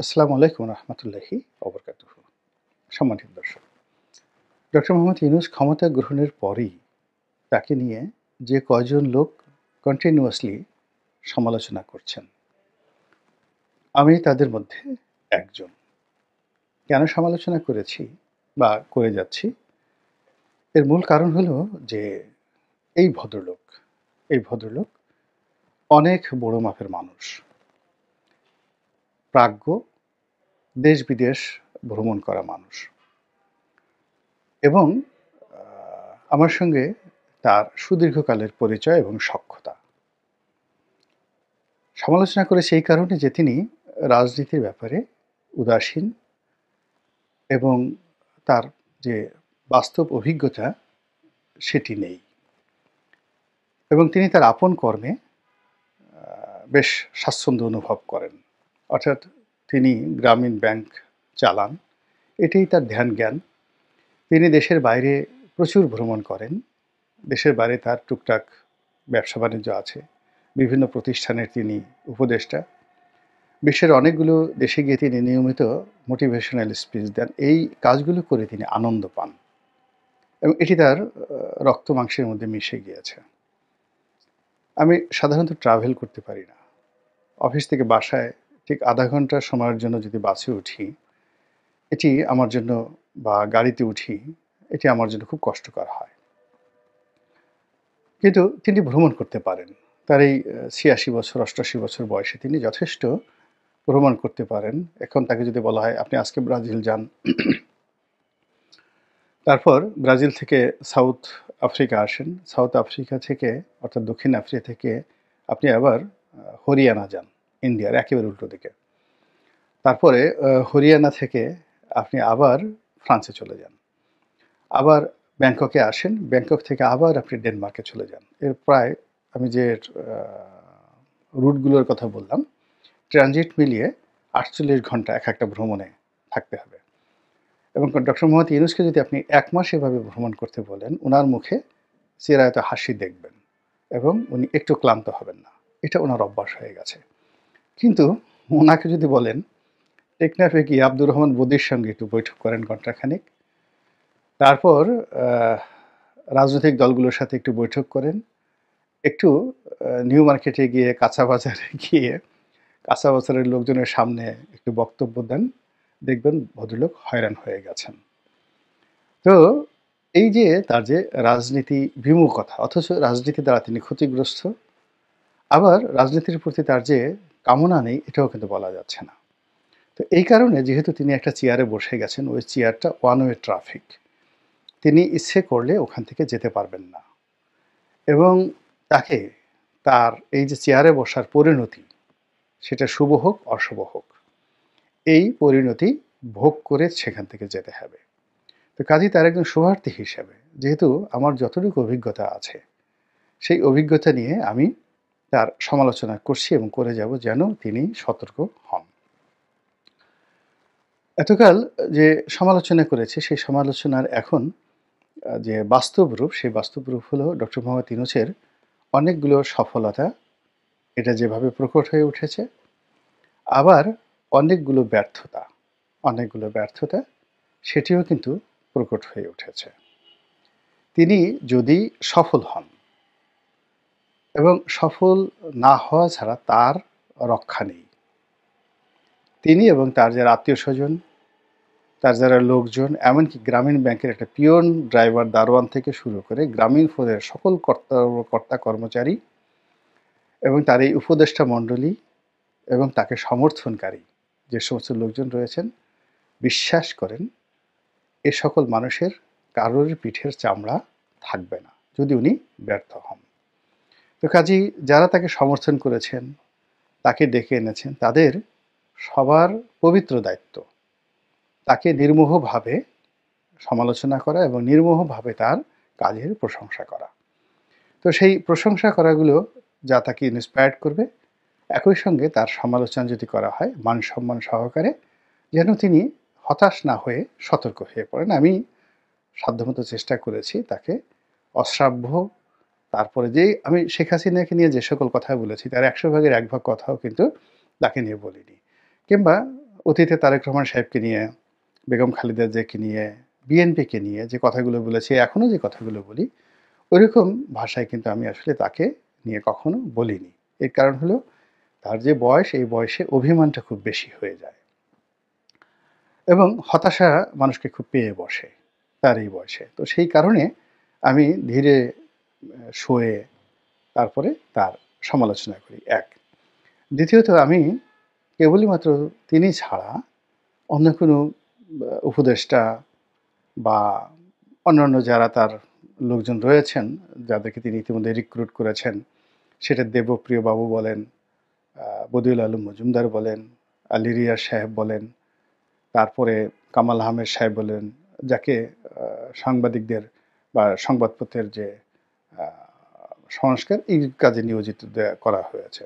আসসালামু আলাইকুম রহমতুল্লাহি ওবরকাতুহু। সম্মানিত দর্শক, ডক্টর মোহাম্মদ ইউনূস ক্ষমতা গ্রহণের পরেই তাকে নিয়ে যে কয়জন লোক কন্টিনিউয়াসলি সমালোচনা করছেন, আমি তাদের মধ্যে একজন। কেন সমালোচনা করেছি বা করে যাচ্ছি, এর মূল কারণ হলো যে এই ভদ্রলোক অনেক বড় মাপের মানুষ, প্রাজ্ঞ, দেশ বিদেশ ভ্রমণ করা মানুষ এবং আমার সঙ্গে তার সুদীর্ঘকালের পরিচয় এবং সখ্যতা। সমালোচনা করেছি এই কারণে যে তিনি রাজনীতির ব্যাপারে উদাসীন এবং তার যে বাস্তব অভিজ্ঞতা সেটি নেই, এবং তিনি তার আপন কর্মে বেশ স্বাচ্ছন্দ্য অনুভব করেন। অর্থাৎ তিনি গ্রামীণ ব্যাংক চালান, এটাই তার ধ্যান জ্ঞান। তিনি দেশের বাইরে প্রচুর ভ্রমণ করেন, দেশের বাইরে তার টুকটাক ব্যবসা বাণিজ্য আছে, বিভিন্ন প্রতিষ্ঠানের তিনি উপদেষ্টা। বিশ্বের অনেকগুলো দেশে গিয়ে তিনি নিয়মিত মোটিভেশনাল স্পিচ দেন। এই কাজগুলো করে তিনি আনন্দ পান এবং এটি তার রক্ত মাংসের মধ্যে মিশে গিয়েছে। আমি সাধারণত ট্রাভেল করতে পারি না। অফিস থেকে বাসায় ঠিক আধা ঘন্টা সময়ের জন্য যদি বাসে উঠি, এটি আমার জন্য, বা গাড়িতে উঠি, এটি আমার জন্য খুব কষ্টকর হয়। কিন্তু তিনি ভ্রমণ করতে পারেন। তার এই ৮৬ বছর ৮৮ বছর বয়সে তিনি যথেষ্ট ভ্রমণ করতে পারেন। এখন তাকে যদি বলা হয় আপনি আজকে ব্রাজিল যান, তারপর ব্রাজিল থেকে সাউথ আফ্রিকা আসেন, সাউথ আফ্রিকা থেকে অর্থাৎ দক্ষিণ আফ্রিকা থেকে আপনি আবার হরিয়ানা যান, ইন্ডিয়ার একেবারে উল্টো দিকে। তারপরে হরিয়ানা থেকে আপনি আবার ফ্রান্সে চলে যান, আবার ব্যাংককে আসেন, ব্যাংকক থেকে আবার আপনি ডেনমার্কে চলে যান। এর প্রায়, আমি যে রুটগুলোর কথা বললাম, ট্রানজিট মিলিয়ে ৪৮ ঘন্টা এক একটা ভ্রমণে থাকতে হবে। এবং ডক্টর মোহাম্মদ ইউনূসকে যদি আপনি ১ মাস এভাবে ভ্রমণ করতে বলেন, উনার মুখে চিরায়ত হাসি দেখবেন এবং উনি একটু ক্লান্ত হবেন না। এটা উনার অভ্যাস হয়ে গেছে। কিন্তু উনাকে যদি বলেন টেকনাফে গিয়ে আব্দুর রহমান বদির সঙ্গে একটু বৈঠক করেন ঘণ্টাখানেক, তারপর রাজনৈতিক দলগুলোর সাথে একটু বৈঠক করেন, একটু নিউ মার্কেটে গিয়ে কাঁচা বাজারে গিয়ে কাঁচা বাজারের লোকজনের সামনে একটু বক্তব্য দেন, দেখবেন ভদ্রলোক হয়রান হয়ে গেছেন। তো এই যে তার যে রাজনীতি বিমুখতা, অথচ রাজনীতি দ্বারা তিনি ক্ষতিগ্রস্ত, আবার রাজনীতির প্রতি তার যে কামনা নেই, এটাও কিন্তু বলা যাচ্ছে না। তো এই কারণে যেহেতু তিনি একটা চেয়ারে বসে গেছেন, ওই চেয়ারটা ওয়ান ওয়ে ট্রাফিক, তিনি ইচ্ছে করলে ওখান থেকে যেতে পারবেন না। এবং তাকে তার এই যে চেয়ারে বসার পরিণতি, সেটা শুভ হোক অশুভ হোক, এই পরিণতি ভোগ করে সেখান থেকে যেতে হবে। তো কাজেই তার একজন শুভার্থী হিসেবে, যেহেতু আমার যতটুকু অভিজ্ঞতা আছে, সেই অভিজ্ঞতা নিয়ে আমি তার সমালোচনা করছি এবং করে যাব, যেন তিনি সতর্ক হন। এতকাল যে সমালোচনা করেছে, সেই সমালোচনার এখন যে বাস্তব রূপ, সেই বাস্তব রূপ হলো ডক্টর মোহাম্মদ ইউনূসের অনেকগুলো সফলতা, এটা যেভাবে প্রকট হয়ে উঠেছে, আবার অনেকগুলো ব্যর্থতা সেটিও কিন্তু প্রকট হয়ে উঠেছে। তিনি যদি সফল হন, এবং সফল না হওয়া ছাড়া তার রক্ষা নেই, তিনি এবং তার যারা আত্মীয়স্বজন, তার যারা লোকজন, এমনকি গ্রামীণ ব্যাংকের একটা পিয়ন, ড্রাইভার, দারোয়ান থেকে শুরু করে গ্রামীণ ফোনের সকল কর্তা কর্মচারী এবং তার এই উপদেষ্টা মণ্ডলী এবং তাকে সমর্থনকারী যে সমস্ত লোকজন রয়েছেন, বিশ্বাস করেন এ সকল মানুষের কারোর পিঠের চামড়া থাকবে না যদি উনি ব্যর্থ হন। তো কাজেই যারা তাকে সমর্থন করেছেন, তাকে ডেকে এনেছেন, তাদের সবার পবিত্র দায়িত্ব তাকে নির্মোহভাবে সমালোচনা করা এবং নির্মোহভাবে তার কাজের প্রশংসা করা। তো সেই প্রশংসা করাগুলো যা তাকে ইন্সপায়ার্ড করবে, একই সঙ্গে তার সমালোচনা যদি করা হয় মান সম্মান সহকারে, যেন তিনি হতাশ না হয়ে সতর্ক হয়ে পড়েন। আমি সাধ্যমতো চেষ্টা করেছি তাকে অশ্রাব্য, তারপরে যেই আমি শেখ হাসিনাকে নিয়ে যে সকল কথা বলেছি, তার ১০০ ভাগের ১ ভাগ কথাও কিন্তু তাকে নিয়ে বলিনি। কিংবা অতীতে তারেক রহমান সাহেবকে নিয়ে, বেগম খালেদা জিয়াকে নিয়ে, বিএনপিকে নিয়ে যে কথাগুলো বলেছি, এখনও যে কথাগুলো বলি, ওইরকম ভাষায় কিন্তু আমি আসলে তাকে নিয়ে কখনো বলিনি। এর কারণ হলো তার যে বয়স, এই বয়সে অভিমানটা খুব বেশি হয়ে যায় এবং হতাশা মানুষকে খুব পেয়ে বসে তার এই বয়সে। তো সেই কারণে আমি ধীরে সয়ে তারপরে তার সমালোচনা করি, এক। দ্বিতীয়ত আমি কেবলই মাত্র তিনি ছাড়া অন্য কোনো উপদেষ্টা বা অন্যান্য যারা তার লোকজন রয়েছেন, যাদেরকে তিনি ইতিমধ্যে রিক্রুট করেছেন, সেটা দেবপ্রিয় বাবু বলেন, বদিউল আলম মজুমদার বলেন, আলী রিয়াজ সাহেব বলেন, তারপরে কামাল আহমেদ সাহেব বলেন, যাকে সাংবাদিকদের বা সংবাদপত্রের যে সংস্কার এই কাজে নিয়োজিত করা হয়েছে,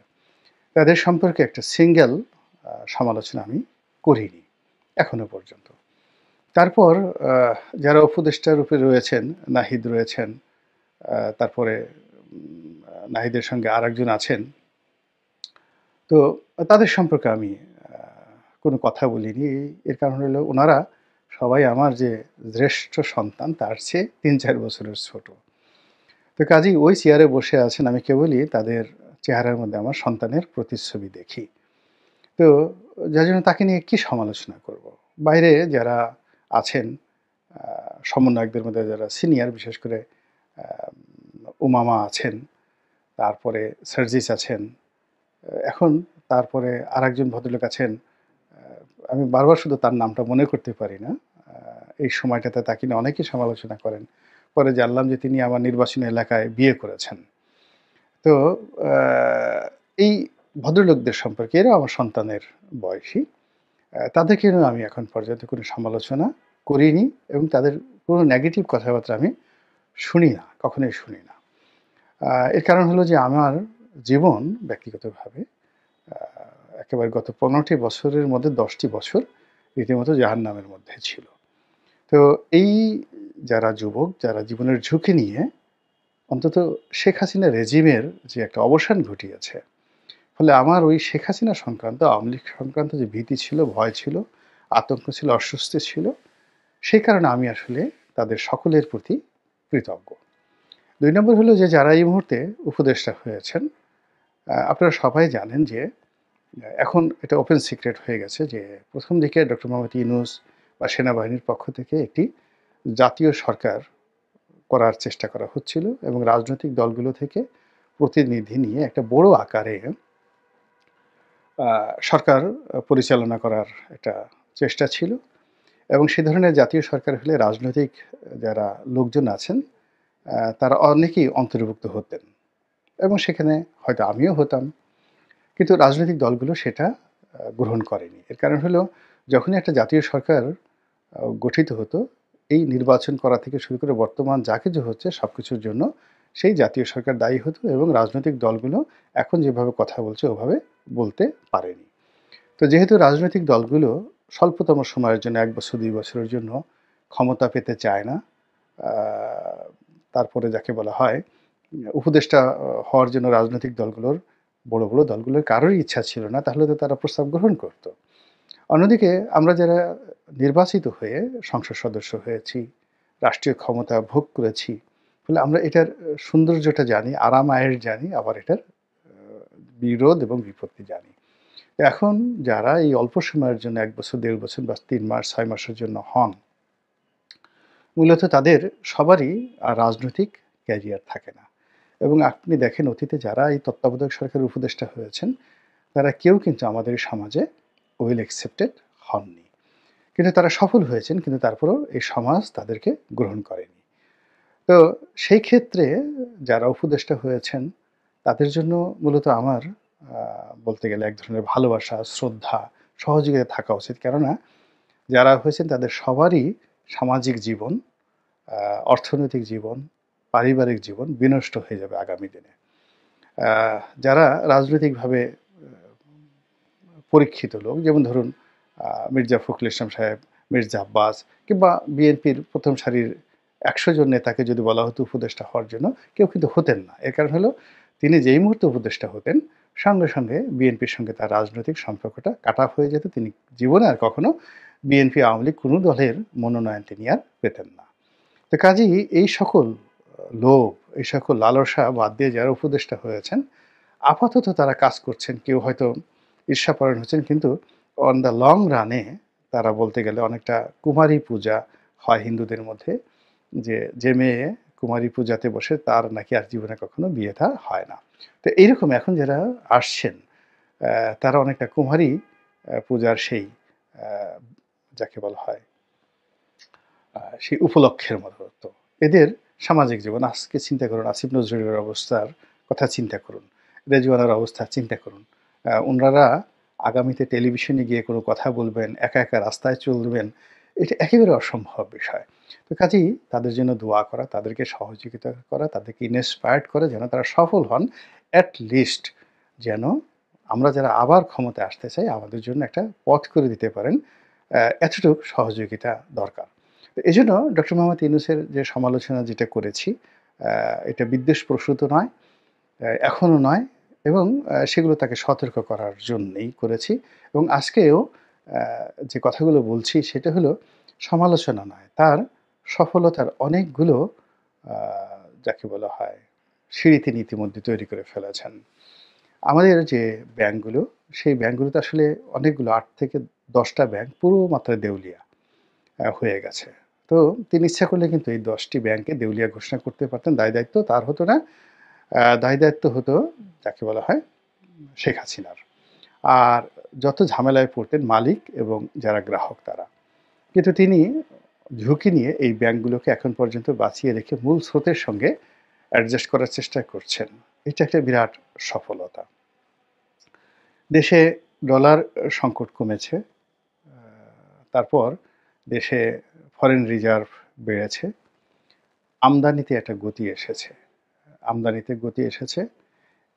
তাদের সম্পর্কে একটা সিঙ্গেল সমালোচনা আমি করিনি এখনো পর্যন্ত। তারপর যারা উপদেষ্টা রূপে রয়েছেন, নাহিদ রয়েছেন, তারপরে নাহিদের সঙ্গে আরেকজন আছেন, তো তাদের সম্পর্কে আমি কোনো কথা বলিনি। এর কারণ হলো ওনারা সবাই আমার যে জ্যেষ্ঠ সন্তান তার চেয়ে ৩-৪ বছরের ছোট। তো কাজেই ওই চেয়ারে বসে আছেন, আমি কেবলই তাদের চেহারার মধ্যে আমার সন্তানের প্রতিচ্ছবি দেখি। তো যার জন্য তাকে নিয়ে কী সমালোচনা করব? বাইরে যারা আছেন সমন্বয়কদের মধ্যে যারা সিনিয়র, বিশেষ করে উমামা আছেন, তারপরে সার্জিস আছেন, এখন তারপরে আরেকজন ভদ্রলোক আছেন, আমি বারবার শুধু তার নামটা মনে করতে পারি না। এই সময়টাতে তাকে নিয়ে অনেকেই সমালোচনা করেন। পরে জানলাম যে তিনি আমার নির্বাচনী এলাকায় বিয়ে করেছেন। তো এই ভদ্রলোকদের সম্পর্কে, এরাও আমার সন্তানের বয়সী, তাদেরকে নিয়েও আমি এখন পর্যন্ত কোনো সমালোচনা করিনি এবং তাদের কোনো নেগেটিভ কথাবার্তা আমি শুনি না, কখনোই শুনি না। এর কারণ হলো যে আমার জীবন ব্যক্তিগতভাবে একেবারে গত ১৫টি বছরের মধ্যে ১০টি বছর রীতিমতো জাহান্নামের মধ্যে ছিল। তো এই যারা যুবক, যারা জীবনের ঝুঁকি নিয়ে অন্তত শেখ হাসিনা রেজিমের যে একটা অবসান ঘটিয়েছে, ফলে আমার ওই শেখ হাসিনা সংক্রান্ত, আওয়ামী লীগ সংক্রান্ত যে ভীতি ছিল, ভয় ছিল, আতঙ্ক ছিল, অস্বস্তি ছিল, সেই কারণে আমি আসলে তাদের সকলের প্রতি কৃতজ্ঞ। ২ নম্বর হলো যে যারা এই মুহূর্তে উপদেষ্টা হয়েছেন, আপনারা সবাই জানেন যে এখন এটা ওপেন সিক্রেট হয়ে গেছে যে প্রথম দিকে ডক্টর মোহাম্মদ ইউনূস বা সেনাবাহিনীর পক্ষ থেকে একটি জাতীয় সরকার করার চেষ্টা করা হচ্ছিল এবং রাজনৈতিক দলগুলো থেকে প্রতিনিধি নিয়ে একটা বড় আকারে সরকার পরিচালনা করার একটা চেষ্টা ছিল এবং সে ধরনের জাতীয় সরকার হলে রাজনৈতিক যারা লোকজন আছেন তারা অনেকেই অন্তর্ভুক্ত হতেন এবং সেখানে হয়তো আমিও হতাম, কিন্তু রাজনৈতিক দলগুলো সেটা গ্রহণ করেনি। এর কারণ হলো যখনই একটা জাতীয় সরকার গঠিত হতো, এই নির্বাচন করা থেকে শুরু করে বর্তমান যা কিছু হচ্ছে সব কিছুর জন্য সেই জাতীয় সরকার দায়ী হতো এবং রাজনৈতিক দলগুলো এখন যেভাবে কথা বলছে ওভাবে বলতে পারেনি। তো যেহেতু রাজনৈতিক দলগুলো স্বল্পতম সময়ের জন্য ১ বছর ২ বছরের জন্য ক্ষমতা পেতে চায় না, তারপরে যাকে বলা হয় উপদেষ্টা হওয়ার জন্য রাজনৈতিক দলগুলোর, বড় বড় দলগুলোর কারোরই ইচ্ছা ছিল না, তাহলে তো তারা প্রস্তাব গ্রহণ করত। অন্যদিকে আমরা যারা নির্বাচিত হয়ে সংসদ সদস্য হয়েছি, রাষ্ট্রীয় ক্ষমতা ভোগ করেছি, ফলে আমরা এটার সৌন্দর্যটা জানি, আরাম আয়েশ জানি, আবার এটার বিরোধ এবং বিপত্তি জানি। এখন যারা এই অল্প সময়ের জন্য ১ বছর, ১.৫ বছর বা ৩ মাস, ৬ মাসের জন্য হন, মূলত তাদের সবারই রাজনৈতিক ক্যারিয়ার থাকে না এবং আপনি দেখেন অতীতে যারা এই তত্ত্বাবধায়ক সরকারের উপদেষ্টা হয়েছেন, তারা কেউ কিন্তু আমাদের সমাজে ওয়েল অ্যাকসেপ্টেড হননি। কিন্তু তারা সফল হয়েছেন, কিন্তু তারপরেও এই সমাজ তাদেরকে গ্রহণ করেনি। তো সেই ক্ষেত্রে যারা উপদেষ্টা হয়েছেন, তাদের জন্য মূলত আমার বলতে গেলে এক ধরনের ভালোবাসা, শ্রদ্ধা, সহযোগিতা থাকা উচিত। কেননা যারা হয়েছেন তাদের সবারই সামাজিক জীবন, অর্থনৈতিক জীবন, পারিবারিক জীবন বিনষ্ট হয়ে যাবে আগামী দিনে। যারা রাজনৈতিকভাবে পরীক্ষিত লোক, যেমন ধরুন মির্জা ফখরুল ইসলাম সাহেব, মির্জা আব্বাস, কিংবা বিএনপির প্রথম সারির ১০০ জন নেতাকে যদি বলা হতো উপদেষ্টা হওয়ার জন্য, কেউ কিন্তু হতেন না। এর কারণ হলো তিনি যেই মুহূর্তে উপদেষ্টা হতেন সঙ্গে সঙ্গে বিএনপির সঙ্গে তার রাজনৈতিক সম্পর্কটা কাট অফ হয়ে যেত। তিনি জীবনে আর কখনো বিএনপি, আওয়ামী লীগ কোনো দলের মনোনয়ন তিনি আর পেতেন না। তো কাজেই এই সকল লোভ, এই সকল লালসা বাদ দিয়ে যারা উপদেষ্টা হয়েছেন, আপাতত তারা কাজ করছেন। কেউ হয়তো ঈর্ষাপরায়ণ হচ্ছেন, কিন্তু অন দ্য লং রানে তারা বলতে গেলে অনেকটা কুমারী পূজা হয় হিন্দুদের মধ্যে, যে মেয়ে কুমারী পূজাতে বসে তার নাকি আর জীবনে কখনো বিয়ে থা হয় না। তো এইরকম এখন যারা আসছেন তারা অনেকটা কুমারী পূজার সেই আ যাকে বলা হয় সেই উপলক্ষের মতো। তো এদের সামাজিক জীবন আজকে চিন্তা করুন, আসিফ নজরুলের অবস্থার কথা চিন্তা করুন, রেজওয়ানার অবস্থা চিন্তা করুন। উনারা আগামীতে টেলিভিশনে গিয়ে কোনো কথা বলবেন, একা একা রাস্তায় চলবেন, এটা একেবারে অসম্ভব বিষয়। তো কাজেই তাদের জন্য দোয়া করা, তাদেরকে সহযোগিতা করা, তাদেরকে ইন্সপায়ার্ড করা যেন তারা সফল হন। অ্যাট লিস্ট যেন আমরা যারা আবার ক্ষমতায় আসতে চাই আমাদের জন্য একটা পথ করে দিতে পারেন, এতটুকু সহযোগিতা দরকার। তো এজন্য ডক্টর মোহাম্মদ ইউনূসের যে সমালোচনা যেটা করেছি, এটা বিদ্বেষপ্রসূত নয়, এখনো নয়, এবং সেগুলো তাকে সতর্ক করার জন্যেই করেছি। এবং আজকেও আ যে কথাগুলো বলছি সেটা হলো সমালোচনা নয়। তার সফলতার অনেকগুলো আ যাকে বলা হয় সিঁড়ি তিনি ইতিমধ্যে তৈরি করে ফেলেছেন। আমাদের যে ব্যাংকগুলো, সেই ব্যাংকগুলোতে আসলে অনেকগুলো ৮ থেকে ১০ টা ব্যাংক পুরো মাত্রায় দেউলিয়া হয়ে গেছে। তো তিনি ইচ্ছা করলে কিন্তু এই ১০ টি ব্যাংককে দেউলিয়া ঘোষণা করতে পারতেন। দায়-দায়িত্ব তার হতো না। দায়-দায়িত্ব হতো যাকে বলা হয় শেখ হাসিনার। আর যত ঝামেলায় পড়তেন মালিক এবং যারা গ্রাহক তারা। কিন্তু তিনি ঝুঁকি নিয়ে এই ব্যাংকগুলোকে এখন পর্যন্ত বাঁচিয়ে রেখে মূল স্রোতের সঙ্গে অ্যাডজাস্ট করার চেষ্টা করছেন। এটা একটা বিরাট সফলতা। দেশে ডলার সংকট কমেছে। আ তারপর দেশে ফরেন রিজার্ভ বেড়েছে। আমদানিতে একটা গতি এসেছে। আমদানিতে গতি এসেছে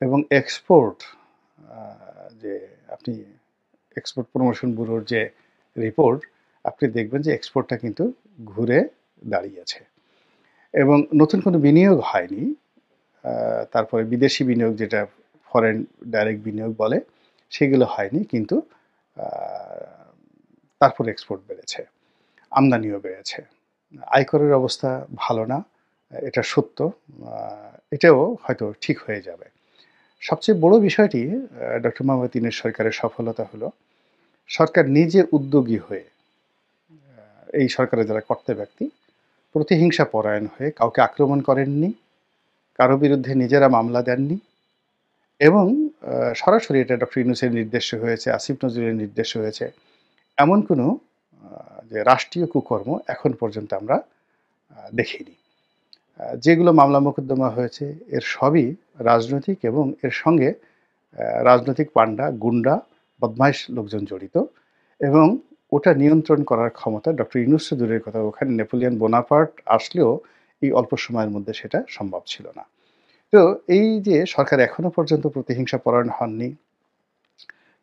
এবং এক্সপোর্ট আ যে আপনি এক্সপোর্ট প্রমোশন ব্যুরোর যে রিপোর্ট, আপনি দেখবেন যে এক্সপোর্টটা কিন্তু ঘুরে দাঁড়িয়েছে এবং নতুন কোনো বিনিয়োগ হয়নি। আ তারপরে বিদেশি বিনিয়োগ যেটা ফরেন ডাইরেক্ট বিনিয়োগ বলে, সেগুলো হয়নি। কিন্তু আ তারপরে এক্সপোর্ট বেড়েছে, আমদানিও বেড়েছে। আয়করের অবস্থা ভালো না, এটা সত্য। আ এটাও হয়তো ঠিক হয়ে যাবে। সবচেয়ে বড় বিষয়টি ডক্টর মোহাম্মদ ইউনূস সরকারের সফলতা হলো, সরকার নিজে উদ্যোগী হয়ে এই সরকারের যারা কর্তা ব্যক্তি, প্রতিহিংসা পরায়ণ হয়ে কাউকে আক্রমণ করেননি, কারো বিরুদ্ধে নিজেরা মামলা দেননি এবং সরাসরি এটা ডক্টর ইউনূসের নির্দেশে হয়েছে, আসিফ নজরুলের নির্দেশে হয়েছে। এমন কোনো যে রাষ্ট্রীয় কুকর্ম এখন পর্যন্ত আমরা দেখিনি। যেগুলো মামলা মোকদ্দমা হয়েছে এর সবই রাজনৈতিক এবং এর সঙ্গে রাজনৈতিক পান্ডা, গুন্ডা, বদমাইশ লোকজন জড়িত এবং ওটা নিয়ন্ত্রণ করার ক্ষমতা ডক্টর ইউনূস তো দূরের কথা, ওখানে নেপোলিয়ন বোনাপার্ট আসলেও এই অল্প সময়ের মধ্যে সেটা সম্ভব ছিল না। তো এই যে সরকার এখনো পর্যন্ত প্রতিহিংসা পরায়ণ হননি,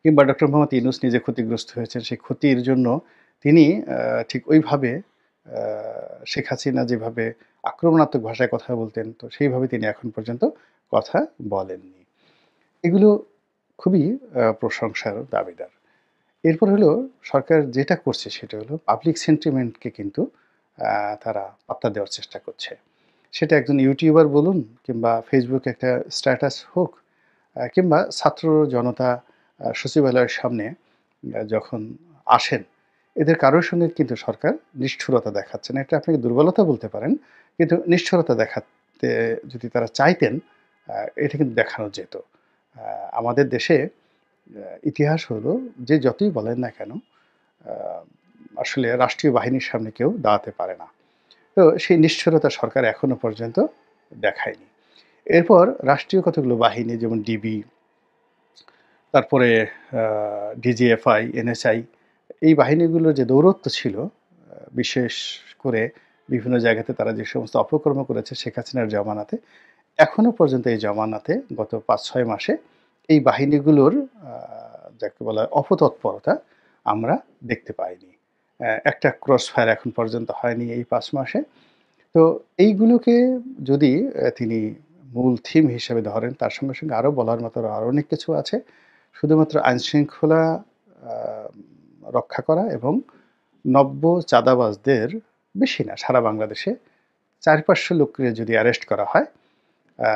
কিংবা ডক্টর মোহাম্মদ ইউনূস নিজে ক্ষতিগ্রস্ত হয়েছেন, সেই ক্ষতির জন্য তিনি ঠিক ওইভাবে আ শেখ হাসিনা যেভাবে আক্রমণাত্মক ভাষায় কথা বলতেন, তো সেইভাবে তিনি এখন পর্যন্ত কথা বলেননি। এগুলো খুবই প্রশংসার দাবিদার। এরপর হলো সরকার যেটা করছে সেটা হলো পাবলিক সেন্টিমেন্টকে কিন্তু আ তারা পাত্তা দেওয়ার চেষ্টা করছে। সেটা একজন ইউটিউবার বলুন, কিংবা ফেসবুকে একটা স্ট্যাটাস হোক, কিংবা ছাত্র জনতা সচিবালয়ের সামনে যখন আসেন, এদের কারোর সঙ্গে কিন্তু সরকার নিষ্ঠুরতা দেখাচ্ছে না। এটা আপনাকে দুর্বলতা বলতে পারেন। কিন্তু নিষ্ঠুরতা দেখাতে যদি তারা চাইতেন, এটা কিন্তু দেখানো যেত। আ আমাদের দেশে ইতিহাস হলো যে যতই বলেন না কেন, আ আসলে রাষ্ট্রীয় বাহিনীর সামনে কেউ দাঁড়াতে পারে না। তো সেই নিষ্ঠুরতা সরকার এখনো পর্যন্ত দেখায়নি। এরপর রাষ্ট্রীয় কতগুলো বাহিনী যেমন ডিবি, তারপরে আ ডিজিএফআই, এনএসআই, এই বাহিনীগুলোর যে দৌরত্ব ছিল, বিশেষ করে বিভিন্ন জায়গাতে তারা যে সমস্ত অপকর্ম করেছে শেখ হাসিনার জমানাতে, এখনো পর্যন্ত এই জমানাতে গত ৫-৬ মাসে এই বাহিনীগুলোর আ যাকে বলা হয় অপতৎপরতা আমরা দেখতে পাইনি। একটা ক্রস ফায়ার এখন পর্যন্ত হয়নি এই ৫ মাসে। তো এইগুলোকে যদি তিনি মূল থিম হিসেবে ধরেন, তার সঙ্গে, সঙ্গে আরও বলার মতো আরও অনেক কিছু আছে। শুধুমাত্র আইনশৃঙ্খলা আ রক্ষা করা এবং নব্য চাঁদাবাজদের, বেশি না, সারা বাংলাদেশে ৪-৫০০ লোককে যদি অ্যারেস্ট করা হয়, আ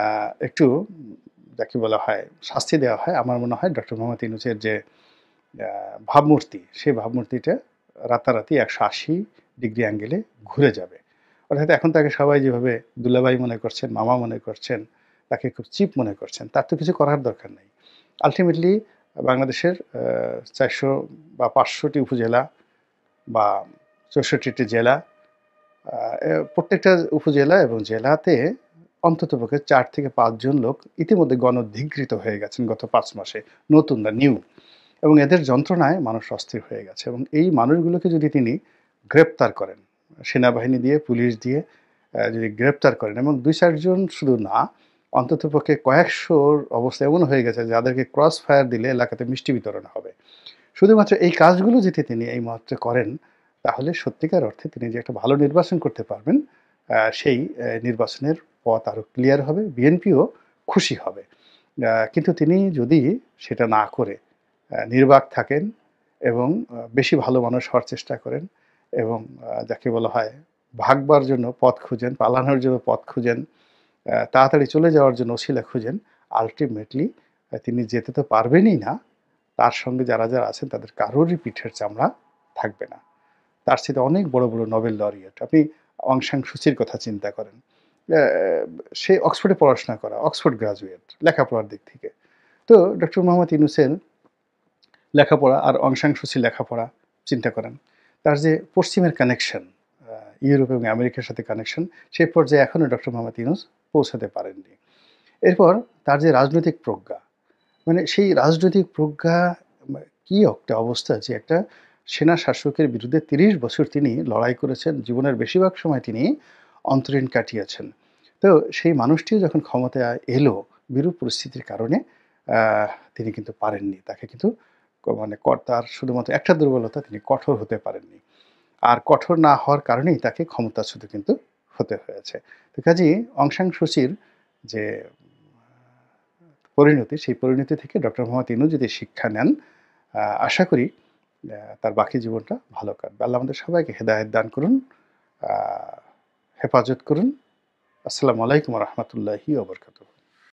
একটু যাকে বলা হয় শাস্তি দেওয়া হয়, আমার মনে হয় ডক্টর মোহাম্মদ ইউনূসের যে আ ভাবমূর্তি, সেই ভাবমূর্তিটা রাতারাতি ১৮০ ডিগ্রি অ্যাঙ্গেলে ঘুরে যাবে। অর্থাৎ এখন তাকে সবাই যেভাবে দুলাভাই মনে করছেন, মামা মনে করছেন, তাকে খুব চিপ মনে করছেন, তার তো কিছু করার দরকার নেই। আল্টিমেটলি বাংলাদেশের ৪০০ বা ৫০০ টি উপজেলা বা ৬৪ টি জেলা, আ প্রত্যেকটা উপজেলা এবং জেলাতে অন্ততপক্ষে ৪ থেকে ৫ জন লোক ইতিমধ্যে গণধিকৃত হয়ে গেছেন গত ৫ মাসে। নতুন না, নিউ। এবং এদের যন্ত্রণায় মানুষ অস্থির হয়ে গেছে এবং এই মানুষগুলোকে যদি তিনি গ্রেপ্তার করেন, সেনাবাহিনী দিয়ে, পুলিশ দিয়ে যদি গ্রেপ্তার করেন এবং ২-৪ জন শুধু না, অন্ততপক্ষে কয়েকশোর অবস্থা এমন হয়ে গেছে যাদেরকে ক্রস ফায়ার দিলে এলাকাতে মিষ্টি বিতরণ হবে। শুধুমাত্র এই কাজগুলো যদি তিনি এই মুহূর্তে করেন, তাহলে সত্যিকার অর্থে তিনি যে একটা ভালো নির্বাচন করতে পারবেন, সেই নির্বাচনের পথ আরও ক্লিয়ার হবে। বিএনপিও খুশি হবে। কিন্তু তিনি যদি সেটা না করে নির্বাক থাকেন এবং বেশি ভালো মানুষ হওয়ার চেষ্টা করেন এবং যাকে বলা হয় ভাগবার জন্য পথ খুঁজেন, পালানোর জন্য পথ খুঁজেন, তাড়াতাড়ি চলে যাওয়ার জন্য অছিলা খুঁজেন, আল্টিমেটলি তিনি যেতে তো পারবেনই না। তার সঙ্গে যারা, যারা আছেন তাদের কারোরই পিঠের চামড়া থাকবে না। তার চেয়ে অনেক বড়, বড় নোবেল লরিয়েট। আপনি অং সান সুচির কথা চিন্তা করেন। অ্যা সে অক্সফোর্ডে পড়াশোনা করা, অক্সফোর্ড গ্র্যাজুয়েট লেখাপড়ার দিক থেকে। তো ডক্টর মোহাম্মদ ইউনূসের লেখাপড়া আর অং সান সুচির লেখাপড়া চিন্তা করেন। তার যে পশ্চিমের কানেকশন, আ ইউরোপ এবং আমেরিকার সাথে কানেকশন, সেই পর্যায়ে এখনো ডক্টর মোহাম্মদ ইউনূস পৌঁছাতে পারেননি। এরপর তার যে রাজনৈতিক প্রজ্ঞা, মানে সেই রাজনৈতিক প্রজ্ঞা, কি একটা অবস্থা যে একটা সেনা শাসকের বিরুদ্ধে ৩০ বছর তিনি লড়াই করেছেন। জীবনের বেশিরভাগ সময় তিনি অন্তরীণ কাটিয়েছেন। তো সেই মানুষটিও যখন ক্ষমতায় এলো বিরূপ পরিস্থিতির কারণে, তিনি কিন্তু পারেননি। তাকে কিন্তু মানে তার শুধুমাত্র একটা দুর্বলতা, তিনি কঠোর হতে পারেননি। আর কঠোর না হওয়ার কারণেই তাকে ক্ষমতাচ্যুত কিন্তু হতে হয়েছে। তো কাজেই অং সান সুচির যে পরিণতি, সেই পরিণতি থেকে ডক্টর মোহাম্মদ ইউনূস যদি শিক্ষা নেন, আশা করি তার বাকি জীবনটা ভালো কাটবে। আল্লাহ আমাদের সবাইকে হেদায়েত দান করুন, আ হেফাজত করুন। আসসালামু আলাইকুম ওয়া রাহমাতুল্লাহি ওয়া বারাকাতুহু।